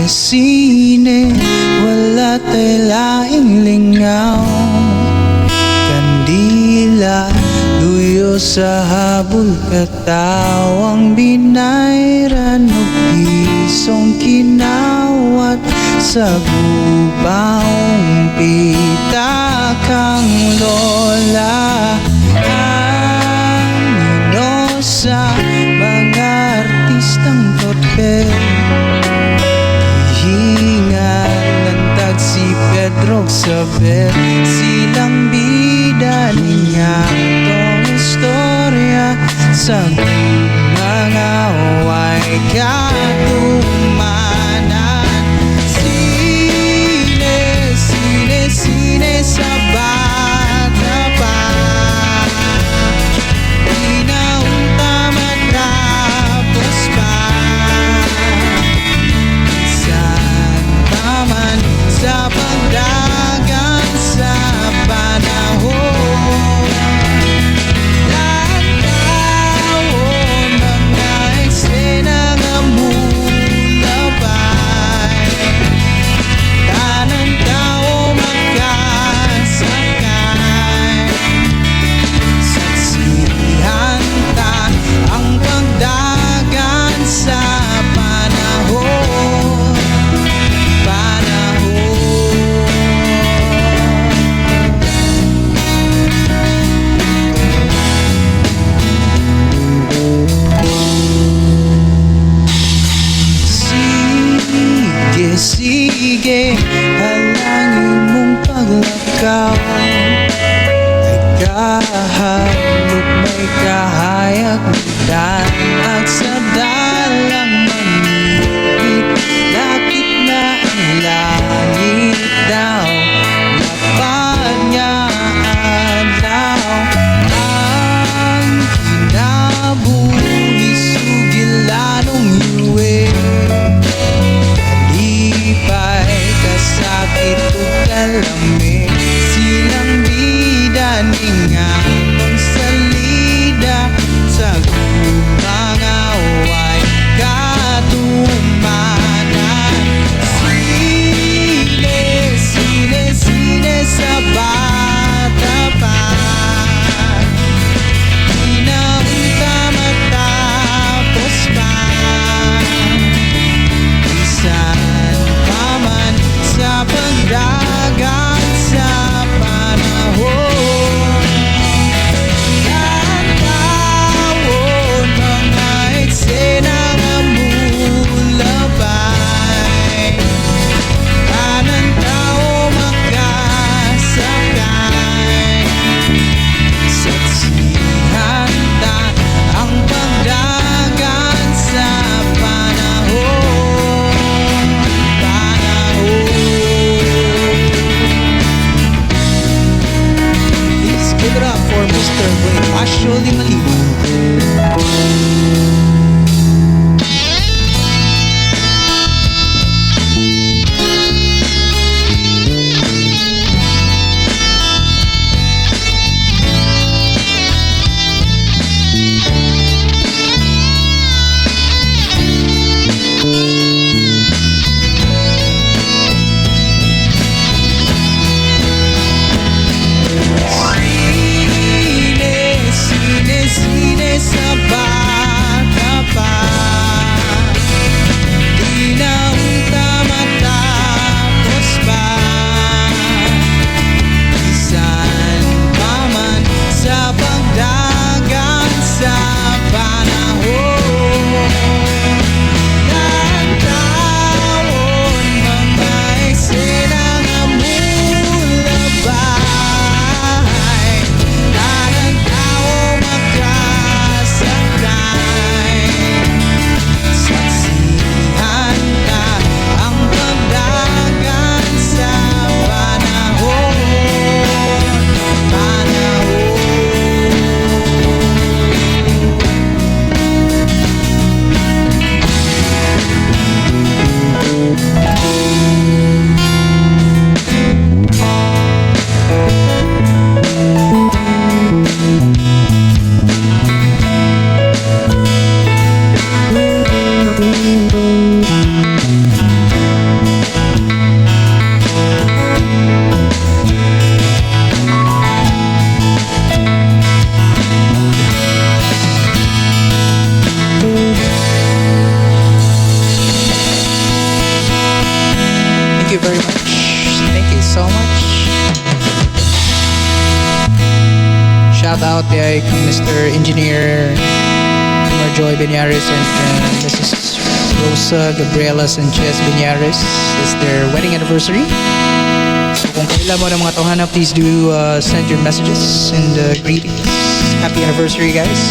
Sine, wala tay laing lingaw, kandila, luyo sa habol, katawang binayran o pisong kinawat sa gubawang pitakang lola. Anino sa mga artistang totpel, hingalantag si Pedro Xavier, silang bida niya tong istorya sa mga way katumanan. Sine, sine, sine sa bata pa, inaunta matapos pa, sa pagdagan sa panahon. Lahat-taon mga eksena nga mulabay, tanan tao makasakay, saksihan ta ang pagdagan sa panahon. Sige, halangin mong paglakaw, ay kahalok may kahayak dan at sa dalang manipit, lakit na ang langit daw, lapad niya adlaw, ang kinabuhi sugilanong hiwi, kasakit o kalamig, silang bida ni nga Thank you very much. Thank you so much. Shout out kay Mr. Engineer Marjoy Benyares and Mrs. Rosa Gabriela Sanchez Benyares. It's their wedding anniversary. So kung kailan mo ng mga tawhana, please do send your messages and greetings. Happy anniversary, guys.